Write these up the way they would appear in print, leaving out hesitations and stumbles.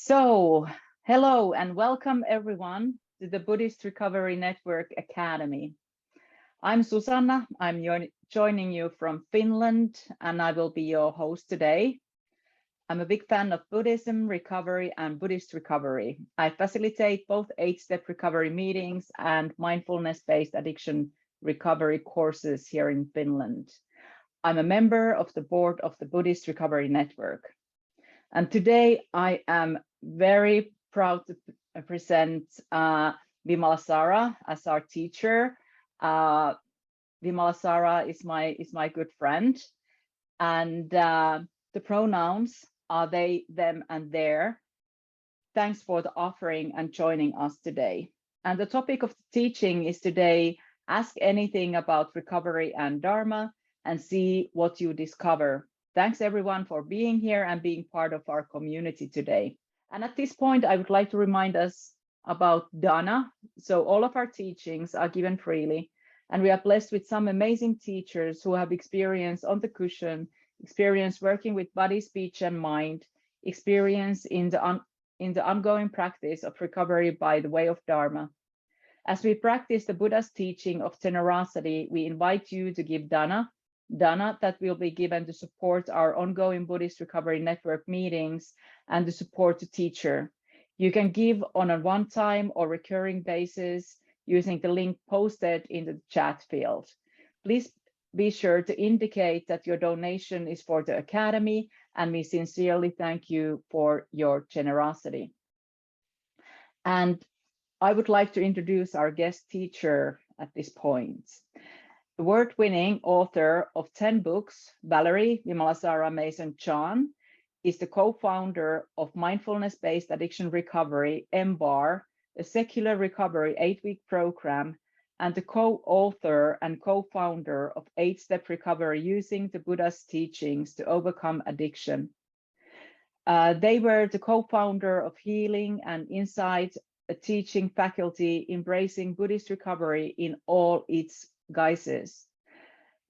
So, hello and welcome everyone to the Buddhist Recovery Network Academy. I'm Susanna. I'm joining you from Finland, and I will be your host today. I'm a big fan of Buddhism, recovery, and Buddhist recovery. I facilitate both 8-step recovery meetings and mindfulness-based addiction recovery courses here in Finland. I'm a member of the board of the Buddhist Recovery Network. And today I am very proud to present Vimalasara as our teacher. Vimalasara is my good friend, and the pronouns are they, them, and their. Thanks for the offering and joining us today. And the topic of the teaching is today, ask anything about recovery and Dharma and see what you discover. Thanks everyone for being here and being part of our community today. And at this point, I would like to remind us about Dana. So all of our teachings are given freely, and we are blessed with some amazing teachers who have experience on the cushion, experience working with body, speech, and mind, experience in the ongoing practice of recovery by the way of Dharma. As we practice the Buddha's teaching of generosity, we invite you to give Dana that will be given to support our ongoing Buddhist Recovery Network meetings and to support the teacher. You can give on a one-time or recurring basis using the link posted in the chat field. Please be sure to indicate that your donation is for the Academy, and we sincerely thank you for your generosity. And I would like to introduce our guest teacher at this point. The award-winning author of 10 books, Valerie Vimalasara Mason-Chan, is the co-founder of Mindfulness-Based Addiction Recovery, MBAR, a secular recovery 8-week program, and the co-author and co-founder of 8-Step Recovery using the Buddha's teachings to overcome addiction. They were the co-founder of Healing and Insight, a teaching faculty embracing Buddhist recovery in all its guises.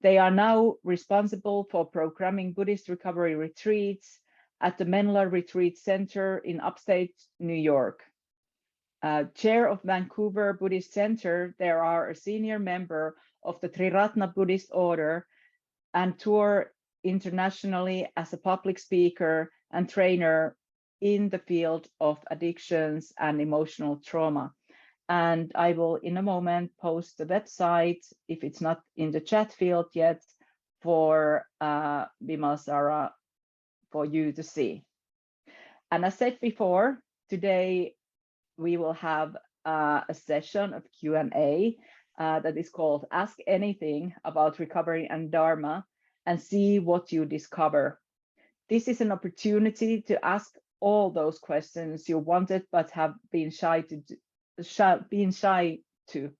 They are now responsible for programming Buddhist recovery retreats at the Menla Retreat Center in upstate New York. Chair of Vancouver Buddhist Center, they are a senior member of the Triratna Buddhist Order and tour internationally as a public speaker and trainer in the field of addictions and emotional trauma. And I will, in a moment, post the website, if it's not in the chat field yet, for Vimalasara for you to see. And as said before, today we will have a session of Q&A that is called Ask Anything About Recovery and Dharma and see what you discover. This is an opportunity to ask all those questions you wanted but have been shy to.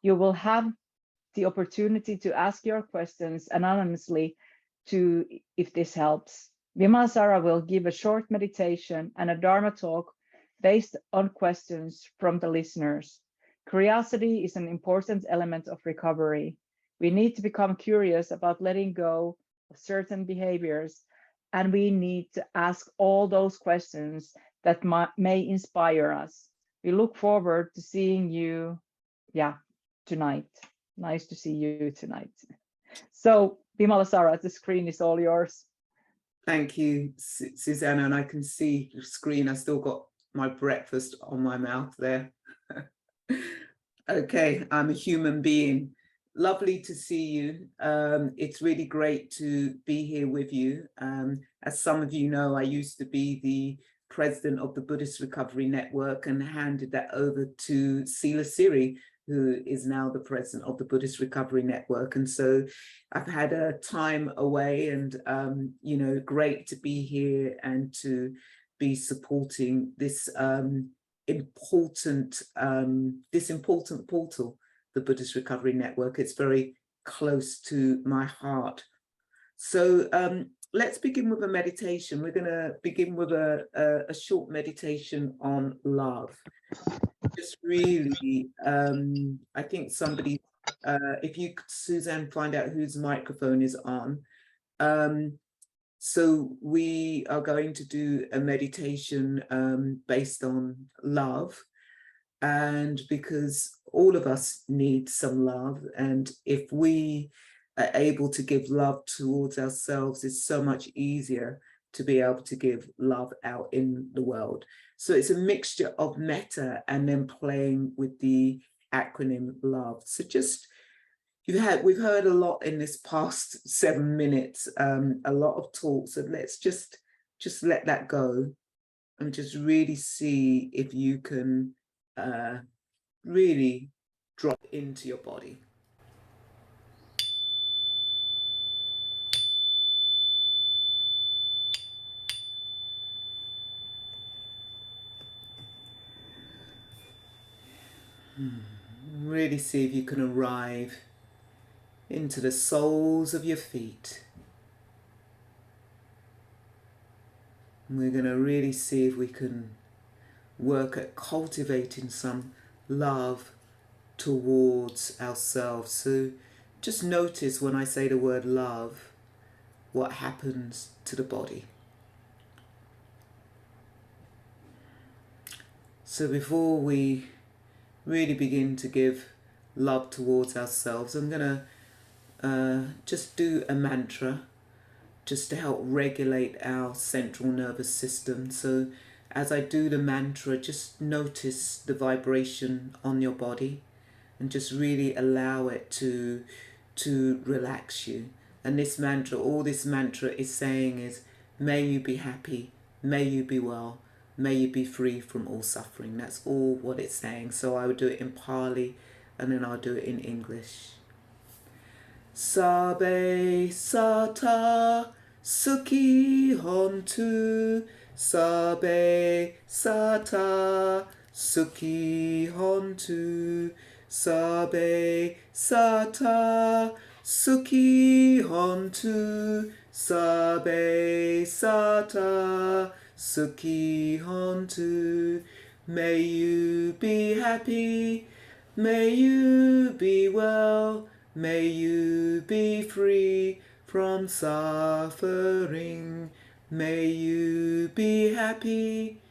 You will have the opportunity to ask your questions anonymously too, if this helps. Vimalasara will give a short meditation and a Dharma talk based on questions from the listeners. Curiosity is an important element of recovery. We need to become curious about letting go of certain behaviors, and we need to ask all those questions that may inspire us. We look forward to seeing you, tonight. Nice to see you tonight. So, Vimalasara, the screen is all yours. Thank you, Susanna, and I can see the screen. I still got my breakfast on my mouth there. Okay, I'm a human being. Lovely to see you. It's really great to be here with you. As some of you know, I used to be the president of the Buddhist Recovery Network and handed that over to Sila Siri, who is now the president of the Buddhist Recovery Network. And so I've had a time away and, great to be here and to be supporting this important portal, the Buddhist Recovery Network. It's very close to my heart. So let's begin with a meditation. We're going to begin with a short meditation on love. Just really, I think somebody, if you, Suzanne, find out whose microphone is on, So we are going to do a meditation based on love. And because all of us need some love, and if we are able to give love towards ourselves, it's so much easier to be able to give love out in the world. So it's a mixture of metta and then playing with the acronym love. So just we've heard a lot in this past 7 minutes, a lot of talk. So let's just let that go and just really see if you can really drop into your body. Really see if you can arrive into the soles of your feet. And we're going to really see if we can work at cultivating some love towards ourselves. So just notice when I say the word love, what happens to the body. So before we really begin to give love towards ourselves, I'm going to just do a mantra just to help regulate our central nervous system. So as I do the mantra, just notice the vibration on your body and just really allow it to relax you. And this mantra, all this mantra is saying is, may you be happy, may you be well, may you be free from all suffering. That's all what it's saying. So I would do it in Pali and then I'll do it in English. Sabe sata sukhi hontu, sabe sata sukhi hontu, sabe sata sukhi hontu, sabe sata sukhi hontu. May you be happy, may you be well, may you be free from suffering. May you be happy,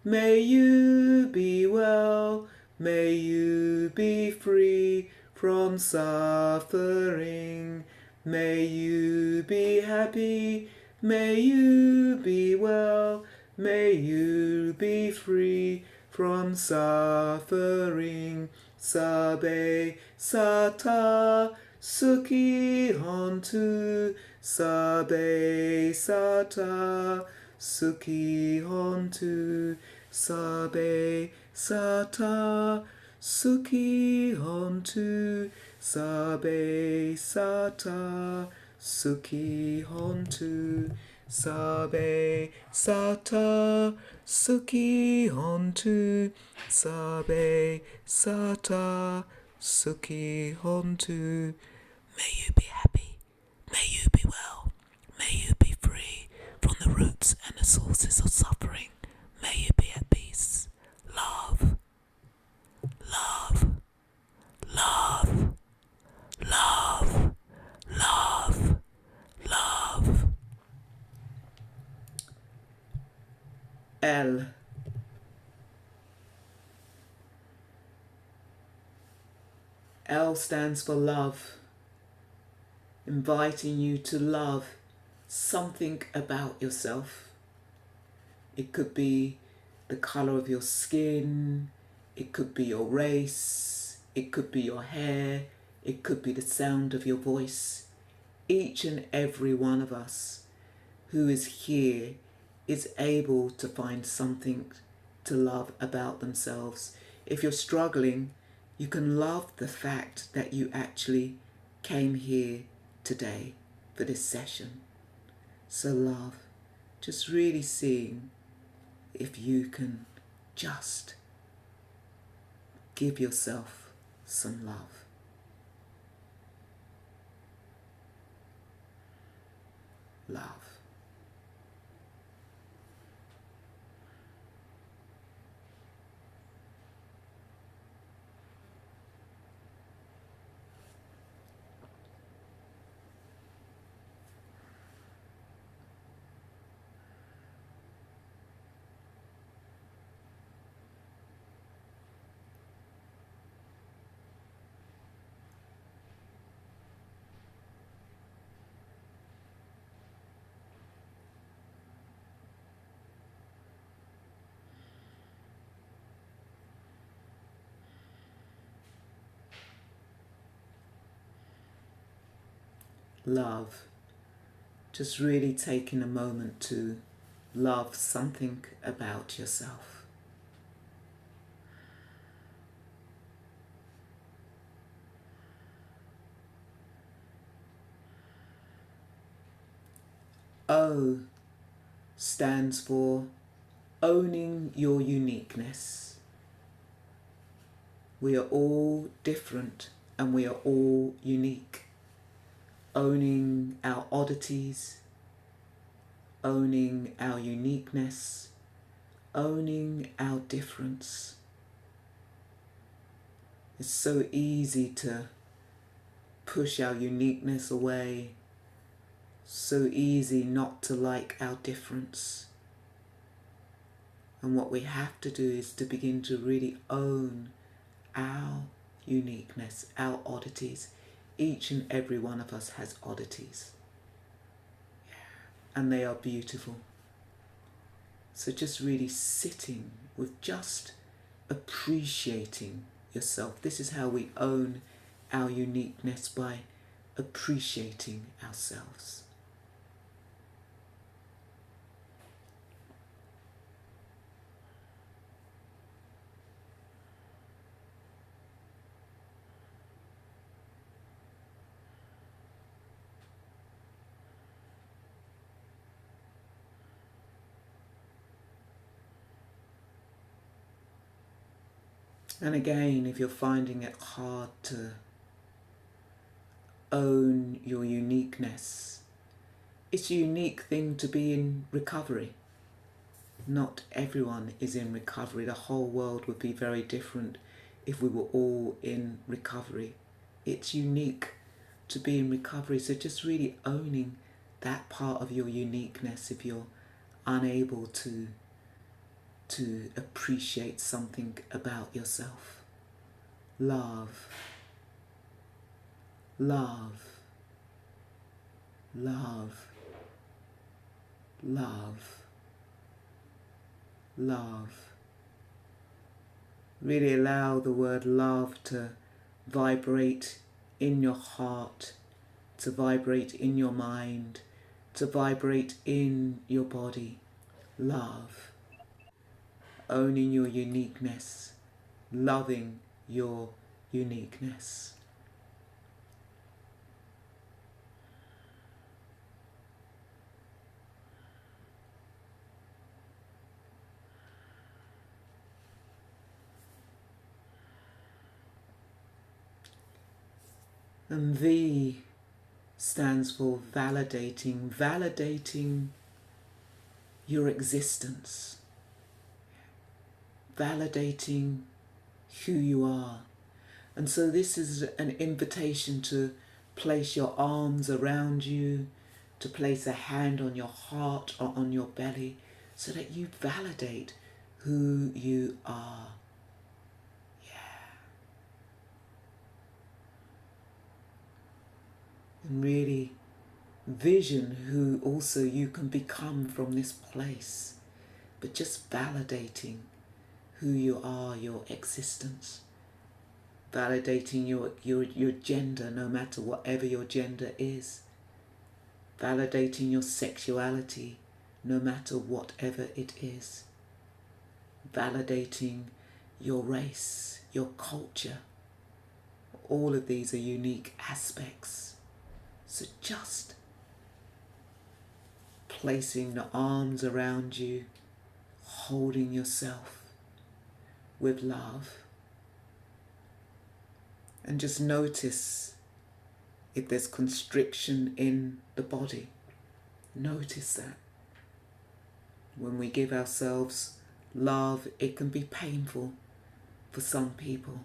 may you be well, may you be free from suffering. May you be happy, may you be well, may you be free from suffering. Sabe sata sukhi hontu, sabe sata sukhi hontu, sabe sata sukhi hontu, sabe sata sukhi hontu, sabe sata sukhi hontu, sabe sata sukhi hontu. May you be happy, may you be well, may you be free from the roots and the sources of suffering. May you be at peace. Love, love, love, love, love, love. L. L stands for love, inviting you to love something about yourself. It could be the color of your skin, it could be your race, it could be your hair, it could be the sound of your voice. Each and every one of us who is here is able to find something to love about themselves. If you're struggling, you can love the fact that you actually came here today for this session. So love, just really seeing if you can just give yourself some love. Love. love. Just really taking a moment to love something about yourself. O stands for owning your uniqueness. We are all different and we are all unique. Owning our oddities, owning our uniqueness, owning our difference. It's so easy to push our uniqueness away, so easy not to like our difference. And what we have to do is to begin to really own our uniqueness, our oddities. Each and every one of us has oddities. And they are beautiful. So just really sitting with just appreciating yourself. This is how we own our uniqueness, by appreciating ourselves. And again, if you're finding it hard to own your uniqueness, it's a unique thing to be in recovery. Not everyone is in recovery. The whole world would be very different if we were all in recovery. It's unique to be in recovery. So just really owning that part of your uniqueness if you're unable to appreciate something about yourself. Love, love, love, love, love. Really allow the word love to vibrate in your heart, to vibrate in your mind, to vibrate in your body. Love. Owning your uniqueness, loving your uniqueness. And V stands for validating your existence, validating who you are. And so this is an invitation to place your arms around you, to place a hand on your heart or on your belly, so that you validate who you are. And really vision who also you can become from this place, but just validating who you are, your existence, validating your gender, no matter whatever your gender is, validating your sexuality, no matter whatever it is, validating your race, your culture. All of these are unique aspects. So just placing the arms around you, holding yourself with love. And just notice if there's constriction in the body. Notice that. When we give ourselves love, it can be painful for some people.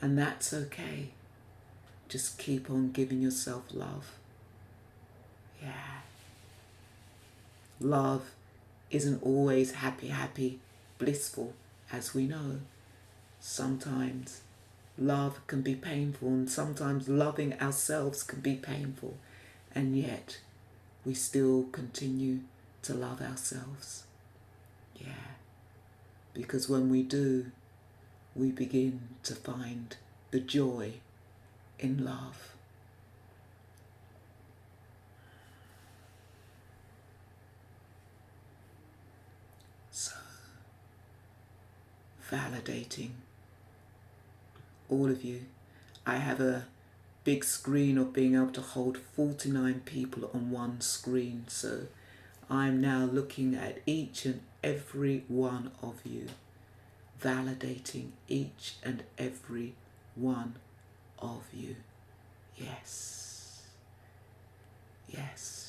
And that's okay. Just keep on giving yourself love. Yeah. Love isn't always happy, blissful, as we know. Sometimes love can be painful, and sometimes loving ourselves can be painful, and yet we still continue to love ourselves. Yeah. Because when we do, we begin to find the joy in love. validating all of you. I have a big screen of being able to hold 49 people on one screen, so I'm now looking at each and every one of you, validating each and every one of you. Yes, yes.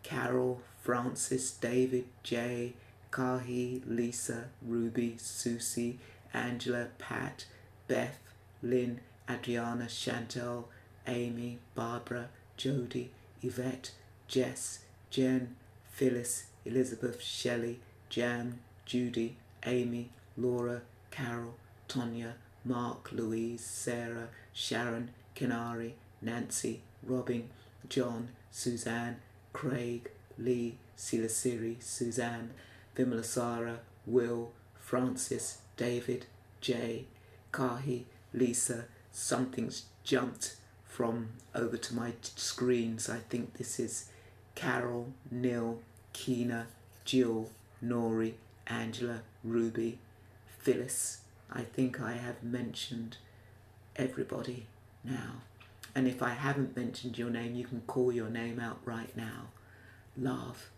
Carol, Francis, David, Jay, Kahi, Lisa, Ruby, Susie, Angela, Pat, Beth, Lynn, Adriana, Chantel, Amy, Barbara, Jody, Yvette, Jess, Jen, Phyllis, Elizabeth, Shelley, Jan, Judy, Amy, Laura, Carol, Tonya, Mark, Louise, Sarah, Sharon, Kenari, Nancy, Robin, John, Suzanne, Craig, Lee, Silasiri, Suzanne, Vimalasara, Will, Francis, David, Jay, Kahi, Lisa. Something's jumped from over to my screens. I think this is Carol, Neil, Keena, Jill, Nori, Angela, Ruby, Phyllis. I think I have mentioned everybody now. And if I haven't mentioned your name, you can call your name out right now. Love,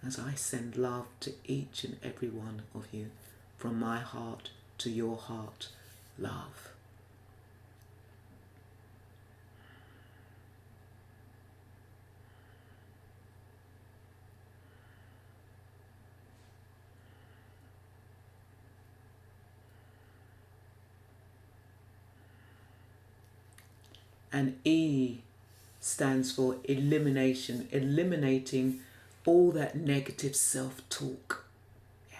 as I send love to each and every one of you, from my heart to your heart, love. And E stands for elimination, eliminating all that negative self-talk. Yeah.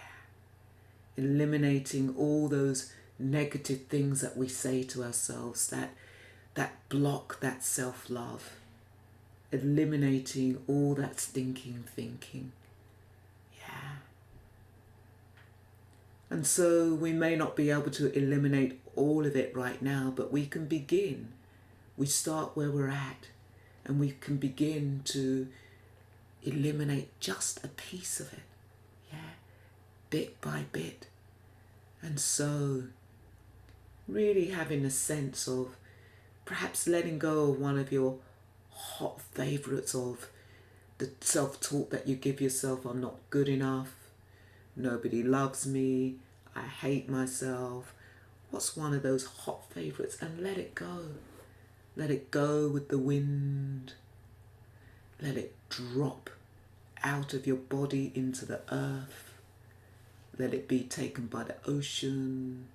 Eliminating all those negative things that we say to ourselves that block that self-love. Eliminating all that stinking thinking. Yeah. And so we may not be able to eliminate all of it right now, but we can begin. We start where we're at, and we can begin to eliminate just a piece of it, yeah, bit by bit. And so really having a sense of perhaps letting go of one of your hot favourites of the self-talk that you give yourself. I'm not good enough, nobody loves me, I hate myself. What's one of those hot favourites? And let it go. Let it go with the wind. Let it drop out of your body into the earth. Let it be taken by the ocean.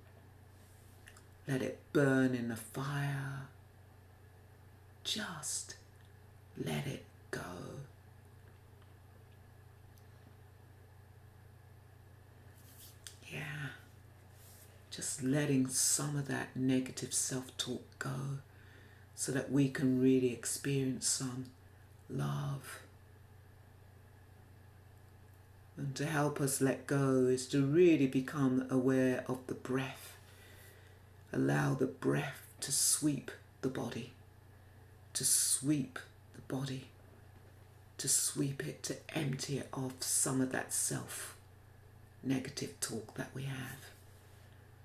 Let it burn in the fire. Just let it go. Yeah. Just letting some of that negative self-talk go, so that we can really experience some love. And to help us let go is to really become aware of the breath. Allow the breath to sweep the body, to sweep the body, to sweep it, to empty it of some of that self-negative talk that we have,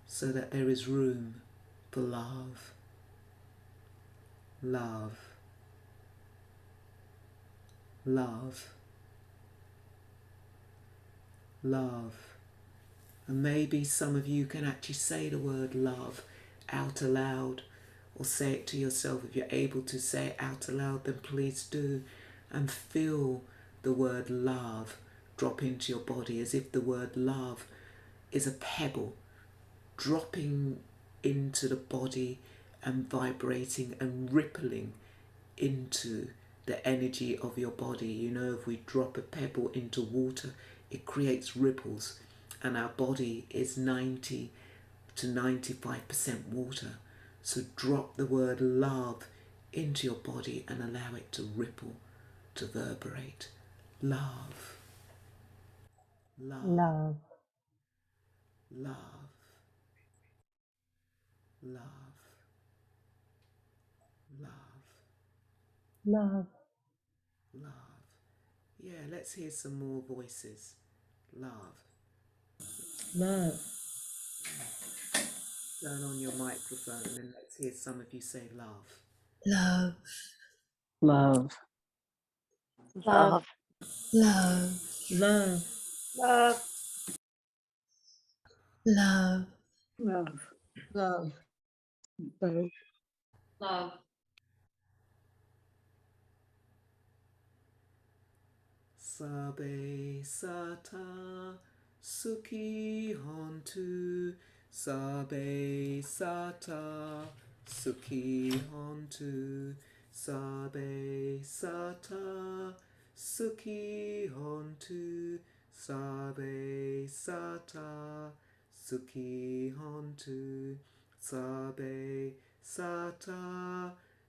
so that there is room for love. Love, love, love. And maybe some of you can actually say the word love out aloud, or say it to yourself. If you're able to say it out aloud, then please do, and feel the word love drop into your body, as if the word love is a pebble dropping into the body and vibrating and rippling into the energy of your body. You know, if we drop a pebble into water, it creates ripples, and our body is 90 to 95% water. So drop the word love into your body and allow it to ripple, to reverberate. Love, love, Love, love, love, love, love, love. Yeah, let's hear some more voices. Love, love, Turn on your microphone and let's hear some of you say love. Love. Love. Love. Love. Love. Love. Love. Love. Love. Love. Love. Sabe sata sukhi hontu. Sabe sata sukhi hontu. Sabe sata sukhi hontu. Sabe sata sukhi hontu. Sabe sata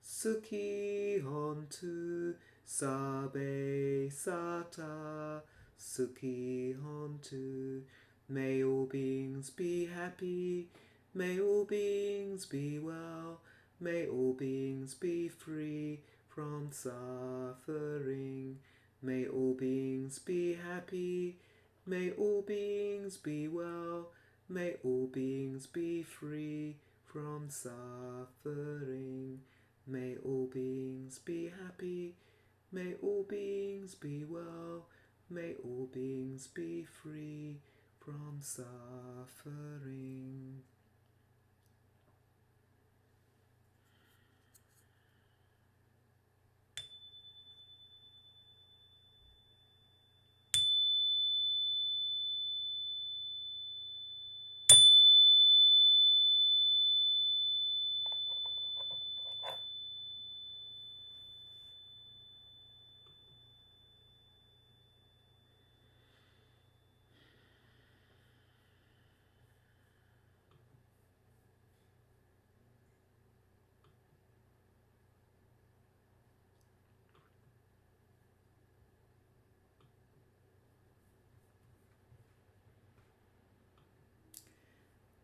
sukhi hontu. Sabe sata sukhi hontu. May all beings be happy. May all beings be well. May all beings be free from suffering. May all beings be happy. May all beings be well. May all beings be free from suffering. May all beings be happy. May all beings be well. May all beings be free from suffering.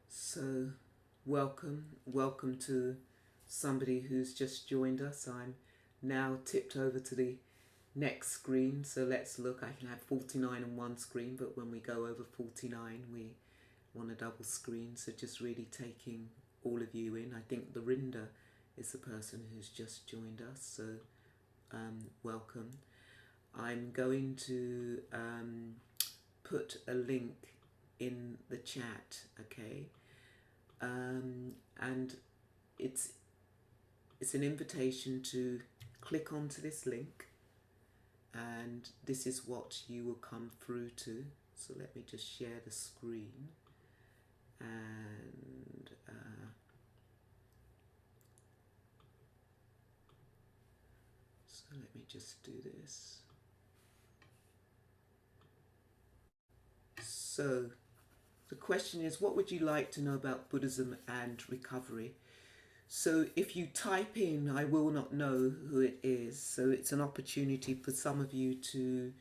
So, welcome to somebody who's just joined us. I'm now tipped over to the next screen, so let's look. I can have 49 on one screen, but when we go over 49 we want a double screen, so just really taking all of you in. I think Lorinda is the person who's just joined us, so welcome. I'm going to put a link in the chat, okay? And it's an invitation to click onto this link, and this is what you will come through to. So let me just share the screen, and so let me just do this. So the question is, what would you like to know about Buddhism and recovery? So if you type in, I will not know who it is. So it's an opportunity for some of you to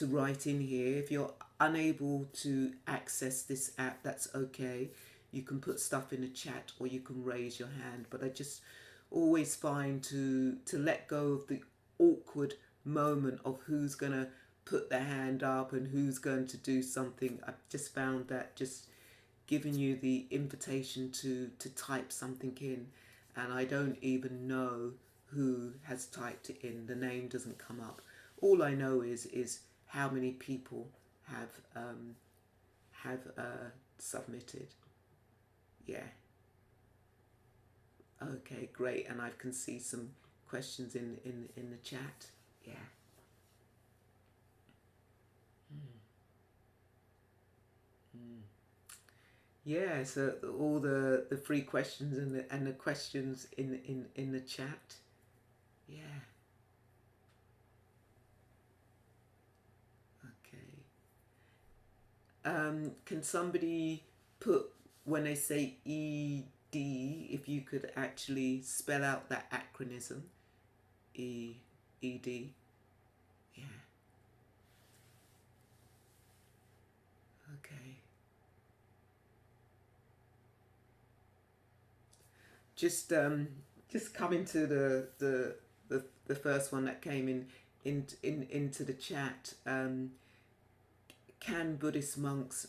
write in here. If you're unable to access this app, that's okay. You can put stuff in the chat or you can raise your hand. But I just always find to let go of the awkward moment of who's going to put their hand up and who's going to do something. I've just found that just giving you the invitation to type something in, and I don't even know who has typed it in. The name doesn't come up. All I know is how many people have submitted. Yeah. Okay, great. And I can see some questions in the chat. Yeah. Yeah, so all the free questions and the questions in the chat. Yeah. Okay. Can somebody put, when they say ED, if you could actually spell out that acronym? ED. Yeah. Okay. Just coming to the first one that came into the chat. Can Buddhist monks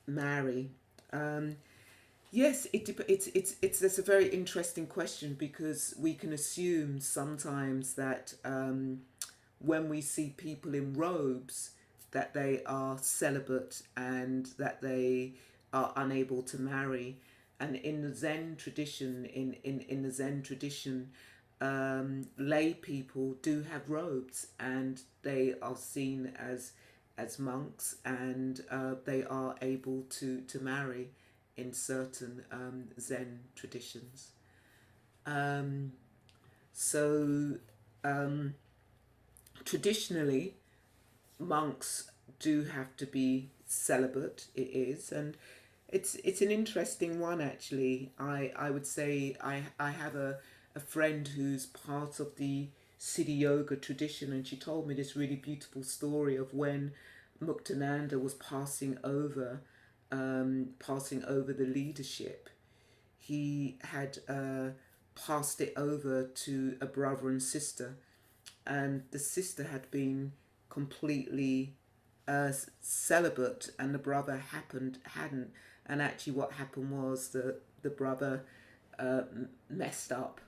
marry? Yes, it's a very interesting question, because we can assume sometimes that when we see people in robes, that they are celibate and that they are unable to marry. And in the Zen tradition, in the Zen tradition, lay people do have robes, and they are seen as monks, and they are able to marry in certain Zen traditions. So traditionally, monks do have to be celibate. It is, and it's an interesting one, actually. I would say I have a friend who's part of the Siddhi Yoga tradition, and she told me this really beautiful story of when Muktananda was passing over the leadership. He had passed it over to a brother and sister, and the sister had been completely celibate, and the brother hadn't. And actually, what happened was that the brother messed up,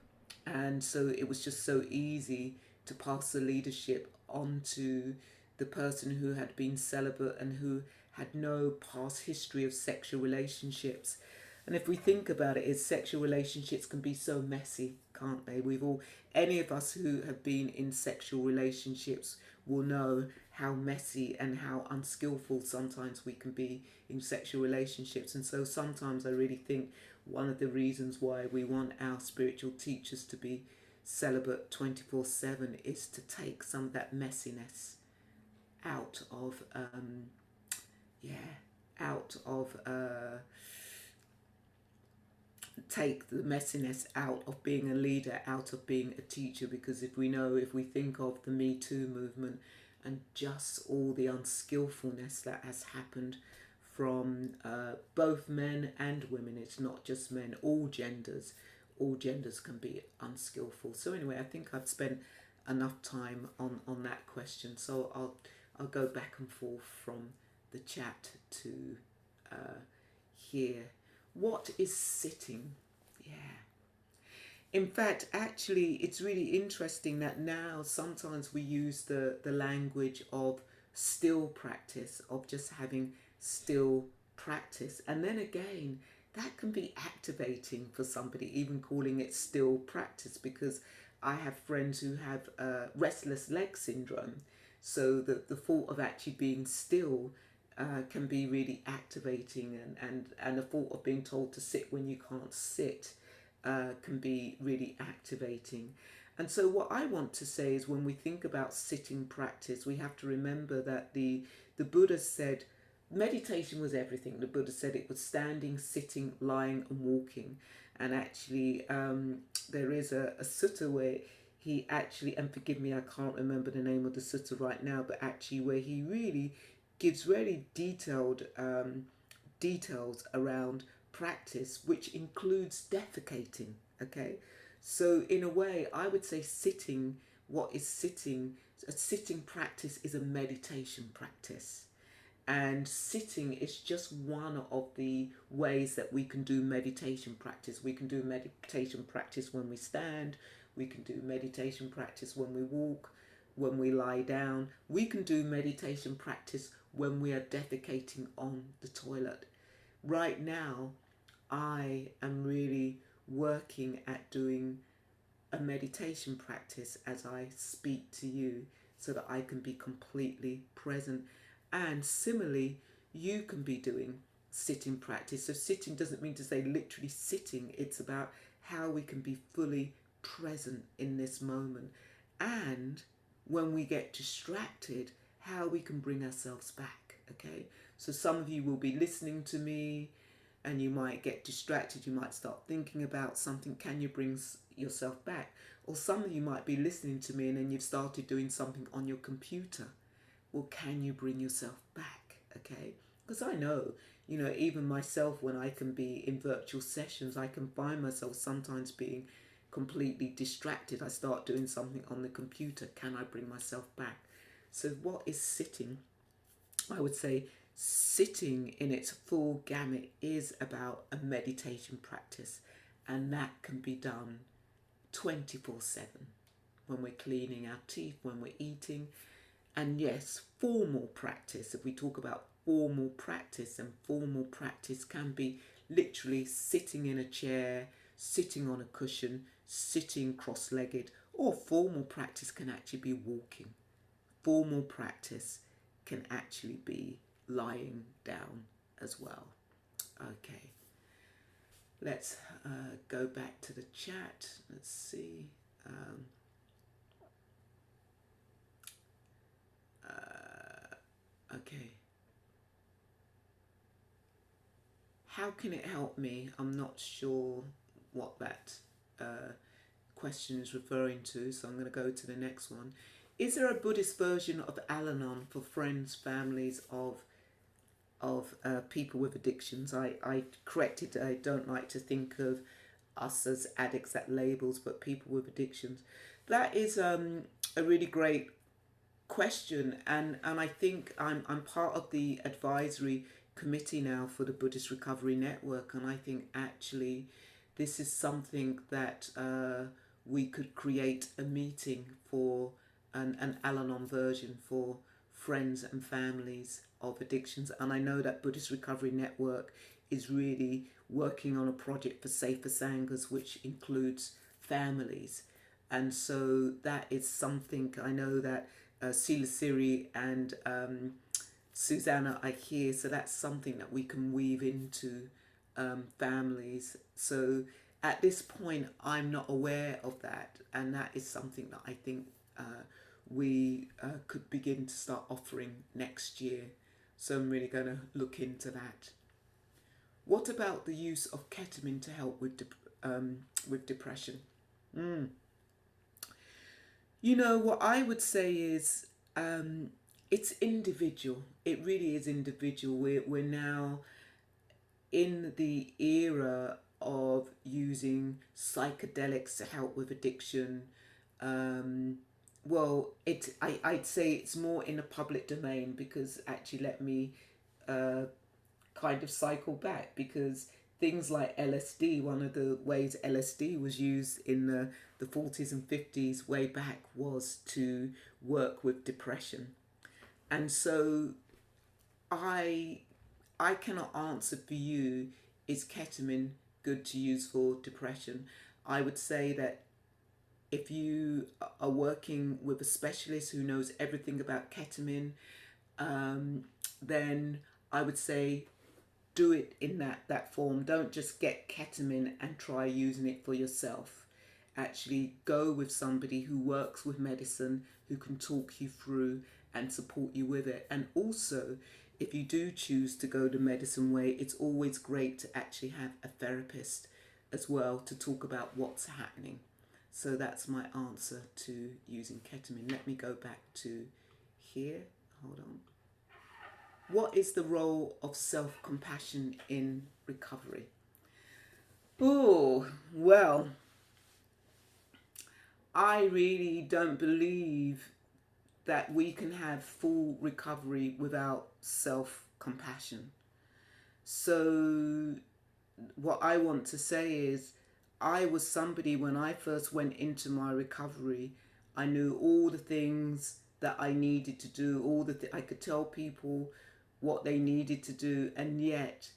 and so it was just so easy to pass the leadership on to the person who had been celibate and who had no past history of sexual relationships. And if we think about it, is sexual relationships can be so messy, can't they? Any of us who have been in sexual relationships will know how messy and how unskillful sometimes we can be in sexual relationships. And so sometimes I really think one of the reasons why we want our spiritual teachers to be celibate 24/7 is to take some of that messiness out of take the messiness out of being a leader, out of being a teacher. Because if we think of the Me Too movement and just all the unskillfulness that has happened from both men and women, it's not just men, all genders can be unskillful. So anyway, I think I've spent enough time on that question, so I'll go back and forth from the chat to here. What is sitting? Yeah. In fact, actually, it's really interesting that now sometimes we use the language of still practice, of just having still practice. And then again, that can be activating for somebody, even calling it still practice, because I have friends who have restless leg syndrome. So the thought of actually being still can be really activating, and the thought of being told to sit when you can't sit can be really activating. And so what I want to say is, when we think about sitting practice, we have to remember that the Buddha said meditation was everything. The Buddha said it was standing, sitting, lying and walking. And actually there is a sutta where he actually, and forgive me, I can't remember the name of the sutta right now, but actually where he really gives really detailed details around practice, which includes defecating. Okay, so in a way I would say sitting, what is sitting, a sitting practice is a meditation practice, and sitting is just one of the ways that we can do meditation practice. We can do meditation practice when we stand, we can do meditation practice when we walk, when we lie down. We can do meditation practice when we are defecating on the toilet. Right now, I am really working at doing a meditation practice as I speak to you, so that I can be completely present. And similarly, you can be doing sitting practice. So sitting doesn't mean to say literally sitting. It's about how we can be fully present in this moment. And when we get distracted, how we can bring ourselves back. Okay, so some of you will be listening to me and you might get distracted, you might start thinking about something. Can you bring yourself back? Or some of you might be listening to me and then you've started doing something on your computer. Well, can you bring yourself back? Okay, because I know, even myself, when I can be in virtual sessions, I can find myself sometimes being completely distracted. I start doing something on the computer. Can I bring myself back? So what is sitting? I would say sitting in its full gamut is about a meditation practice, and that can be done 24/7 when we're cleaning our teeth, when we're eating. And yes, formal practice, if we talk about formal practice, and formal practice can be literally sitting in a chair, sitting on a cushion, sitting cross-legged, or formal practice can actually be walking. Formal practice can actually be lying down as well. Okay, let's go back to the chat. Let's see. Okay. How can it help me? I'm not sure what that question is referring to, so I'm going to go to the next one. Is there a Buddhist version of Al-Anon for friends, families of people with addictions? I corrected, I don't like to think of us as addicts, that labels, but people with addictions. That is a really great question, and I think I'm part of the advisory committee now for the Buddhist Recovery Network, and I think actually this is something that we could create a meeting for an Al-Anon version for friends and families of addictions. And I know that Buddhist Recovery Network is really working on a project for safer sanghas, which includes families. And so that is something I know that Sila Siri and Susanna are here, so that's something that we can weave into families. So at this point, I'm not aware of that, and that is something that I think we could begin to start offering next year. So I'm really going to look into that. What about the use of ketamine to help with depression? You know, what I would say is it's individual. It really is individual. We're now in the era of using psychedelics to help with addiction. Well, I'd say it's more in the public domain, because actually, let me kind of cycle back, because things like LSD, one of the ways LSD was used in the 40s and 50s way back was to work with depression. And so I cannot answer for you, is ketamine good to use for depression? I would say that if you are working with a specialist who knows everything about ketamine, then I would say do it in that form. Don't just get ketamine and try using it for yourself. Actually go with somebody who works with medicine, who can talk you through and support you with it. And also, if you do choose to go the medicine way, it's always great to actually have a therapist as well to talk about what's happening. So that's my answer to using ketamine. Let me go back to here. Hold on. What is the role of self-compassion in recovery? Oh, well, I really don't believe that we can have full recovery without self-compassion. So what I want to say is, I was somebody, when I first went into my recovery, I knew all the things that I needed to do, I could tell people what they needed to do, and yet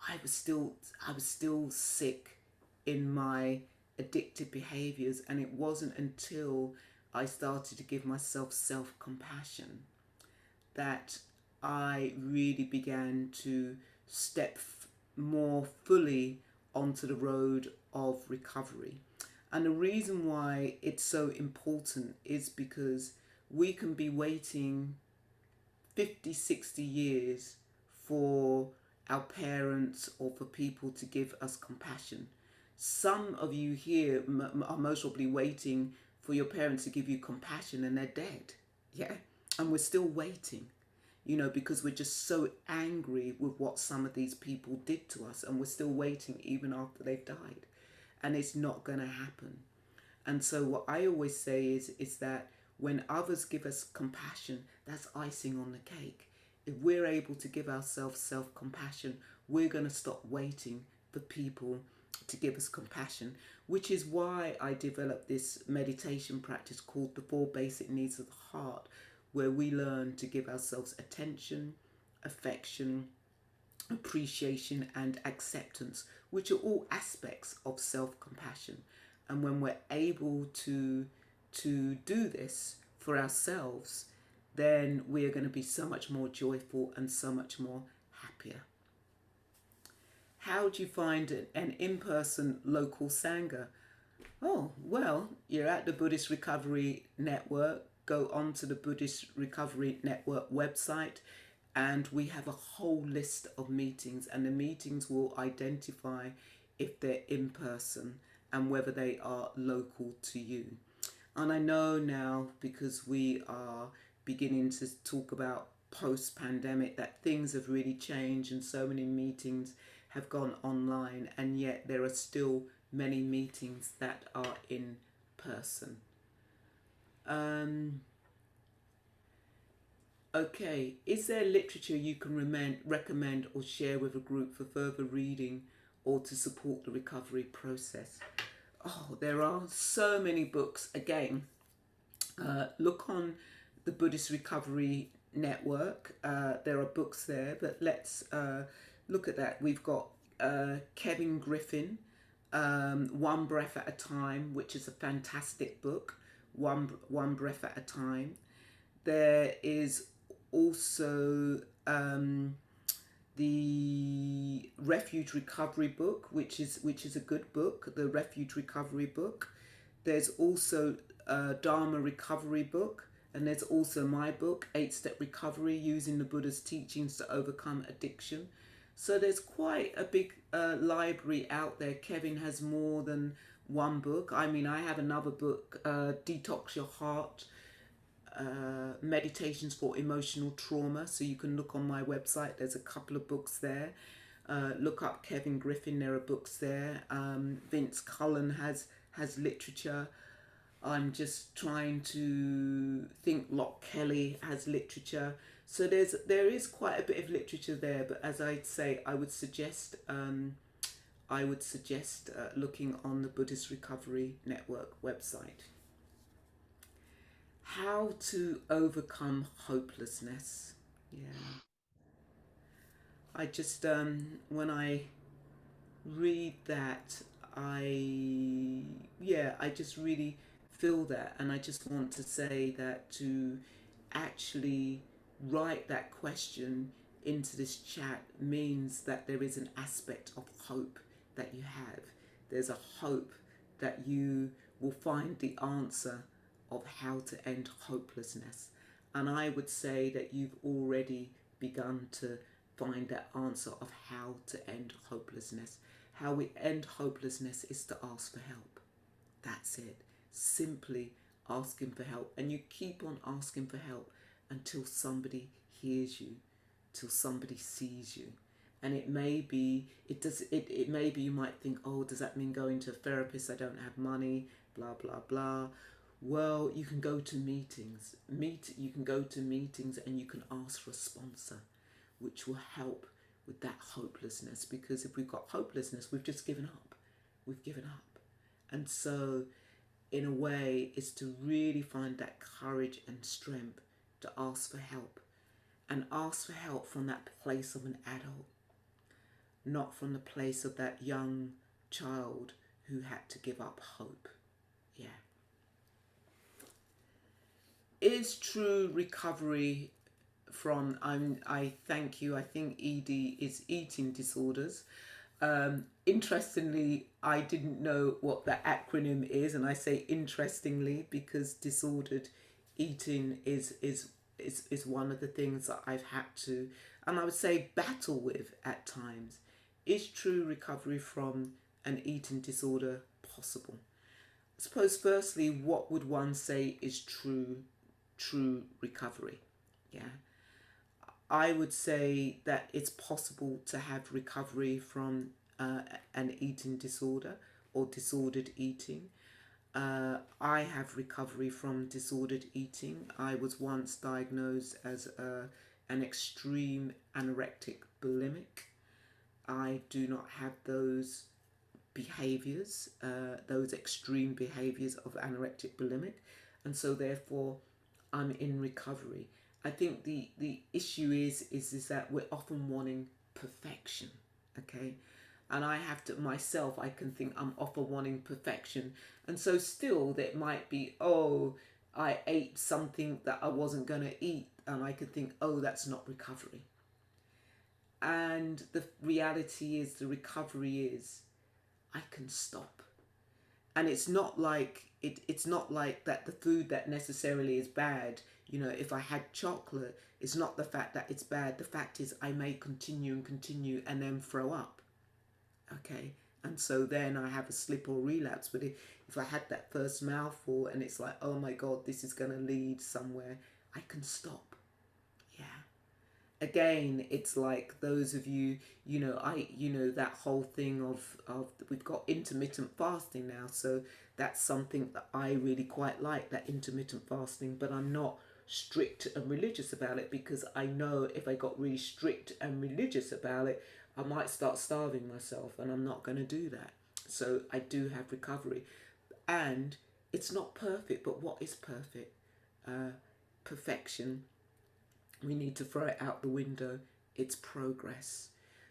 I was still sick in my addictive behaviours. And it wasn't until I started to give myself self-compassion that I really began to step more fully onto the road of recovery. And the reason why it's so important is because we can be waiting 50, 60 years for our parents or for people to give us compassion. Some of you here are most probably waiting for your parents to give you compassion, and they're dead. Yeah. And we're still waiting, you know, because we're just so angry with what some of these people did to us, and we're still waiting even after they've died. And it's not going to happen. And so what I always say is that when others give us compassion, that's icing on the cake. If we're able to give ourselves self-compassion, we're going to stop waiting for people to give us compassion, which is why I developed this meditation practice called the 4 Basic Needs of the Heart, where we learn to give ourselves attention, affection, appreciation and acceptance, which are all aspects of self-compassion. And when we're able to do this for ourselves, then we are going to be so much more joyful and so much more happier. How do you find an in-person local Sangha? Oh, well, you're at the Buddhist Recovery Network. Go onto the Buddhist Recovery Network website, and we have a whole list of meetings, and the meetings will identify if they're in person and whether they are local to you. And I know now, because we are beginning to talk about post-pandemic, that things have really changed and so many meetings have gone online, and yet there are still many meetings that are in person. Okay, is there literature you can recommend or share with a group for further reading or to support the recovery process? Oh, there are so many books. Again, look on the Buddhist Recovery Network. There are books there, but let's look at that. We've got Kevin Griffin, One Breath at a Time, which is a fantastic book. One Breath at a Time. There is also the Refuge Recovery book, which is a good book, the Refuge Recovery book. There's also a Dharma Recovery book, and there's also my book, 8-Step Recovery, Using the Buddha's Teachings to Overcome Addiction. So there's quite a big library out there. Kevin has more than one book. I mean, I have another book, Detox Your Heart, Meditations for Emotional Trauma. So you can look on my website. There's a couple of books there. Look up Kevin Griffin. There are books there. Vince Cullen has literature. I'm just trying to think. Locke Kelly has literature. So there is quite a bit of literature there. But as I say, I would suggest looking on the Buddhist Recovery Network website. How to overcome hopelessness. Yeah. I just, when I read that, I just really feel that. And I just want to say that to actually write that question into this chat means that there is an aspect of hope that you have. There's a hope that you will find the answer of how to end hopelessness. And I would say that you've already begun to find that answer of how to end hopelessness. How we end hopelessness is to ask for help. That's it. Simply asking for help. And you keep on asking for help until somebody hears you, till somebody sees you. And it may be you might think, oh, does that mean going to a therapist? I don't have money, blah, blah, blah. Well, you can go to meetings. You can go to meetings and you can ask for a sponsor, which will help with that hopelessness. Because if we've got hopelessness, we've just given up. We've given up. And so, in a way, it's to really find that courage and strength to ask for help. And ask for help from that place of an adult, not from the place of that young child who had to give up hope. Yeah. Is true recovery from, I thank you, I think ED is eating disorders. Interestingly, I didn't know what the acronym is, and I say interestingly because disordered eating is one of the things that I've had to, and I would say battle with at times. Is true recovery from an eating disorder possible? I suppose firstly, what would one say is true recovery? Yeah, I would say that it's possible to have recovery from an eating disorder or disordered eating. I have recovery from disordered eating. I was once diagnosed as an extreme anorectic bulimic. I do not have those behaviours, those extreme behaviours of anorectic bulimic, and so therefore I'm in recovery. I think the issue is that we're often wanting perfection, okay? And I have to myself, I can think I'm often wanting perfection, and so still there might be, oh, I ate something that I wasn't going to eat, and I could think, oh, that's not recovery. And the reality is, the recovery is, I can stop. And it's not like it's not like that the food that necessarily is bad. You know, if I had chocolate, it's not the fact that it's bad. The fact is I may continue and continue and then throw up. Okay. And so then I have a slip or relapse. But if I had that first mouthful and it's like, oh my God, this is going to lead somewhere, I can stop. Yeah. Again, it's like those of you, that whole thing of we've got intermittent fasting now. So that's something that I really quite like, that intermittent fasting, but I'm not strict and religious about it, because I know if I got really strict and religious about it, I might start starving myself, and I'm not going to do that. So I do have recovery, and it's not perfect, but what is perfect? Perfection. We need to throw it out the window. It's progress.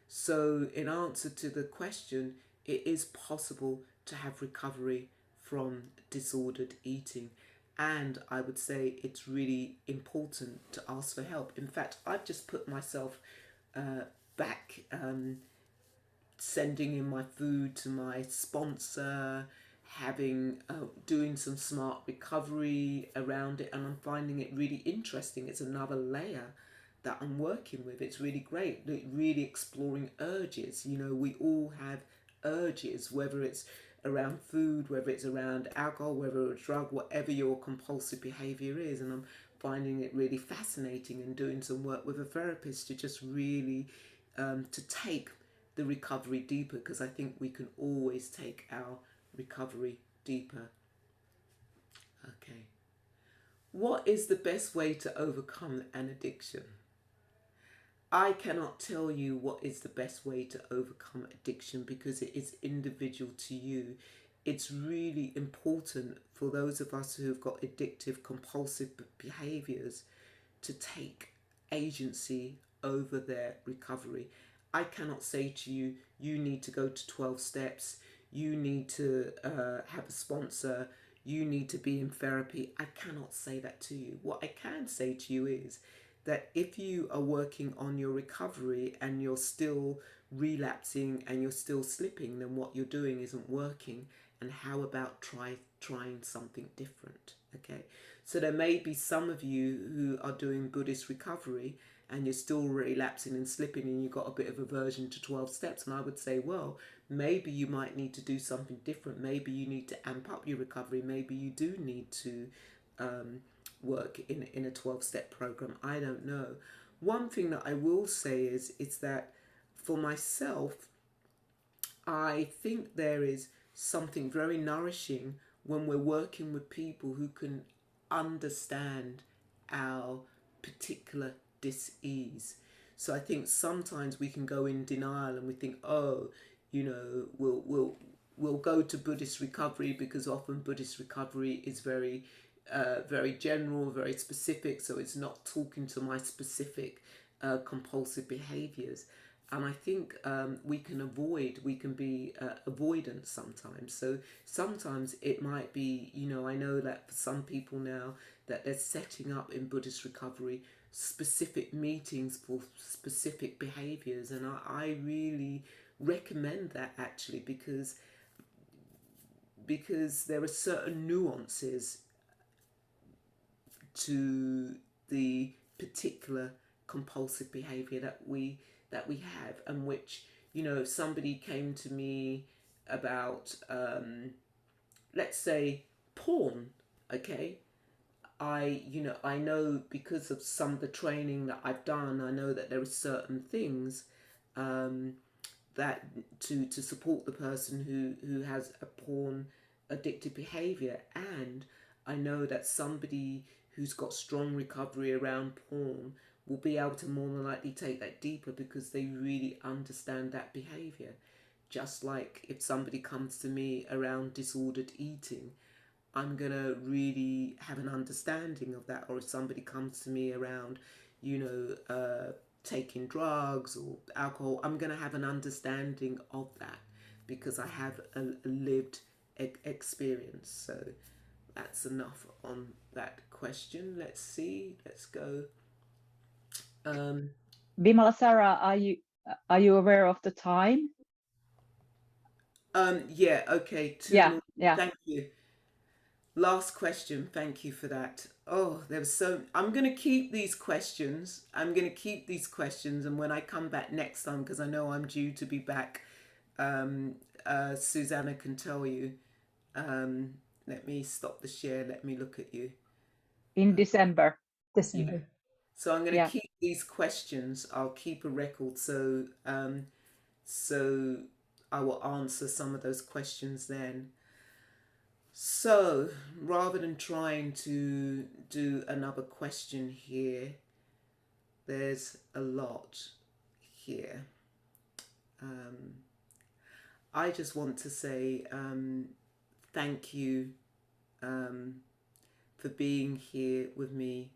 So in answer to the question, it is possible to have recovery from disordered eating. And I would say it's really important to ask for help. In fact, I've just put myself back, sending in my food to my sponsor, doing some smart recovery around it, and I'm finding it really interesting. It's another layer that I'm working with. It's really great, really exploring urges. You know, we all have urges, whether it's around food, whether it's around alcohol, whether it's drug, whatever your compulsive behavior is. And I'm finding it really fascinating, and doing some work with a therapist to just really to take the recovery deeper, because I think we can always take our recovery deeper. Okay. What is the best way to overcome an addiction? I cannot tell you what is the best way to overcome addiction, because it is individual to you. It's really important for those of us who've got addictive, compulsive behaviours to take agency over their recovery. I cannot say to you, you need to go to 12 steps, you need to have a sponsor, you need to be in therapy. I cannot say that to you. What I can say to you is that if you are working on your recovery and you're still relapsing and you're still slipping, then what you're doing isn't working. And how about trying something different? Okay, so there may be some of you who are doing Buddhist recovery and you're still relapsing and slipping, and you've got a bit of aversion to 12 steps. And I would say, well, maybe you might need to do something different. Maybe you need to amp up your recovery. Maybe you do need to work in a 12-step program. I don't know. One thing that I will say is that for myself, I think there is something very nourishing when we're working with people who can understand our particular dis-ease. So I think sometimes we can go in denial and we think, oh, we'll go to Buddhist recovery, because often Buddhist recovery is very general, very specific, so it's not talking to my specific compulsive behaviours. And I think we can be avoidant sometimes. So sometimes it might be, I know that for some people now that they're setting up in Buddhist recovery specific meetings for specific behaviours. And I really recommend that, actually, because there are certain nuances to the particular compulsive behaviour that we have, and which, if somebody came to me about let's say porn, okay, I know, because of some of the training that I've done, I know that there are certain things that to support the person who has a porn addictive behaviour. And I know that somebody who's got strong recovery around porn will be able to more than likely take that deeper because they really understand that behavior. Just like if somebody comes to me around disordered eating, I'm going to really have an understanding of that. Or if somebody comes to me around, taking drugs or alcohol, I'm going to have an understanding of that because I have a lived experience. So that's enough on that question. Let's see. Let's go. Vimalasara, are you aware of the time? Yeah, okay. Yeah. Thank you. Last question. Thank you for that. Oh, there was so. I'm going to keep these questions. And when I come back next time, because I know I'm due to be back, Susanna can tell you. Let me stop the share. Let me look at you. In December. Yeah. So I'm going to keep these questions. I'll keep a record. So I will answer some of those questions then. So rather than trying to do another question here, there's a lot here. I just want to say thank you for being here with me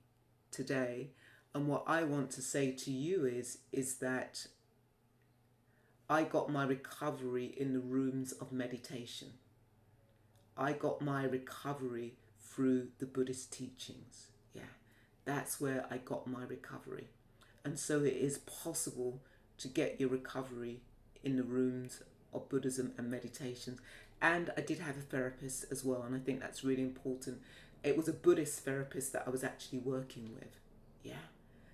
today. And what I want to say to you is that I got my recovery in the rooms of meditation. I got my recovery through the Buddhist teachings. Yeah, that's where I got my recovery. And so it is possible to get your recovery in the rooms of Buddhism and meditations. And I did have a therapist as well, and I think that's really important. It was a Buddhist therapist that I was actually working with. Yeah.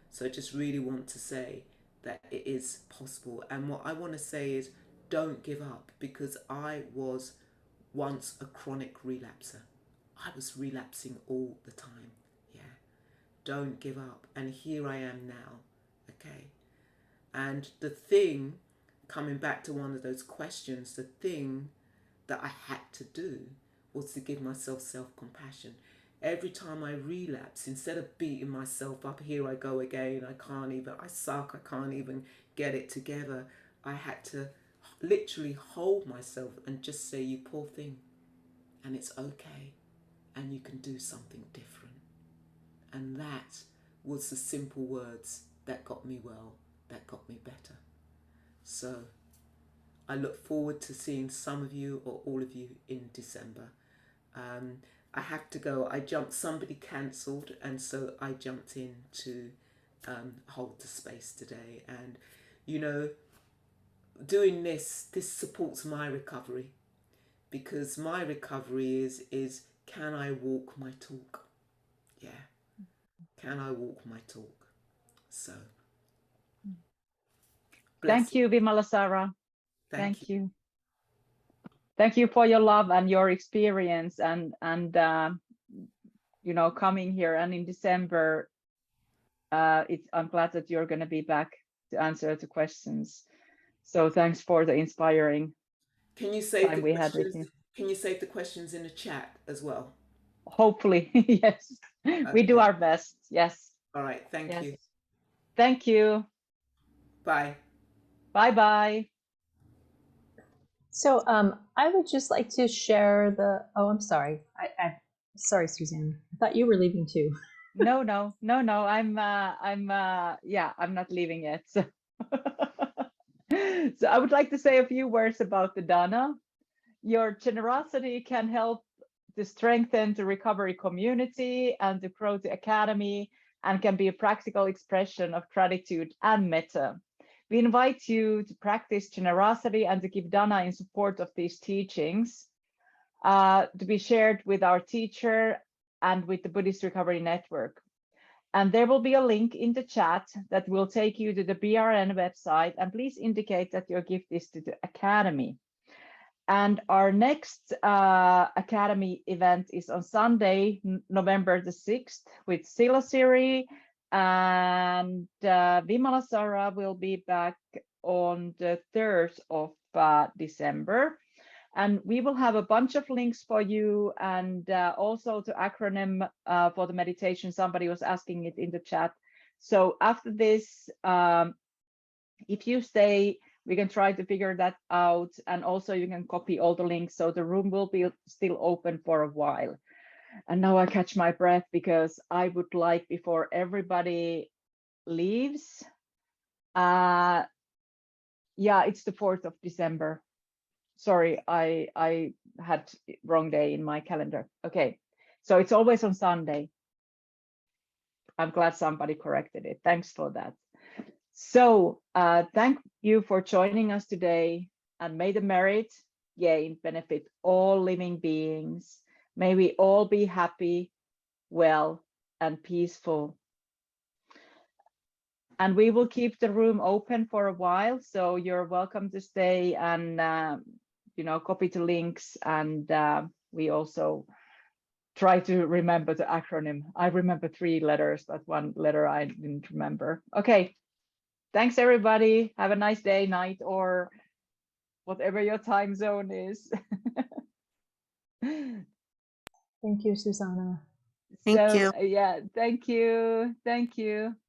So I just really want to say that it is possible. And what I want to say is don't give up, because I was once a chronic relapser. I was relapsing all the time. Yeah. Don't give up. And here I am now. Okay. And the thing, coming back to one of those questions, the thing that I had to do was to give myself self-compassion. Every time I relapse, instead of beating myself up, here I go again, I suck, I can't even get it together, I had to literally hold myself and just say, you poor thing, and it's okay, and you can do something different. And that was the simple words that got me well, that got me better. So I look forward to seeing some of you or all of you in December. I have to go. Somebody cancelled, and so I jumped in to hold the space today. And, doing this supports my recovery, because my recovery is can I walk my talk? Yeah. Can I walk my talk? So. Thank you, Vimalasara. Thank you. Thank you for your love and your experience and coming here. And in December, I'm glad that you're going to be back to answer the questions. So thanks for the inspiring time we had with you. Can you save the questions in the chat as well? Hopefully, yes. Okay. We do our best. Yes. All right. Thank you. Thank you. Bye. Bye-bye. So I would just like to share I'm sorry. Sorry, Suzanne. I thought you were leaving too. No. I'm not leaving yet. So. So I would like to say a few words about the Dana. Your generosity can help to strengthen the recovery community and to grow the academy, and can be a practical expression of gratitude and metta. We invite you to practice generosity and to give Dana in support of these teachings, to be shared with our teacher and with the Buddhist Recovery Network. And there will be a link in the chat that will take you to the BRN website, and please indicate that your gift is to the Academy. And our next Academy event is on Sunday, November the 6th, with Silasiri, and Vimalasara will be back on the 3rd of December. And we will have a bunch of links for you, and also the acronym for the meditation. Somebody was asking it in the chat. So after this, if you stay, we can try to figure that out. And also you can copy all the links. So the room will be still open for a while. And now I catch my breath because I would like, before everybody leaves, yeah, it's the 4th of December. Sorry, I had wrong day in my calendar. Okay, so it's always on Sunday. I'm glad somebody corrected it. Thanks for that. So thank you for joining us today, and may the merit gain benefit all living beings. May we all be happy, well, and peaceful. And we will keep the room open for a while, so you're welcome to stay and copy the links. And we also try to remember the acronym. I remember 3 letters, but 1 letter I didn't remember. Okay, thanks everybody. Have a nice day, night, or whatever your time zone is. Thank you, Susanna. Thank you. Yeah, thank you.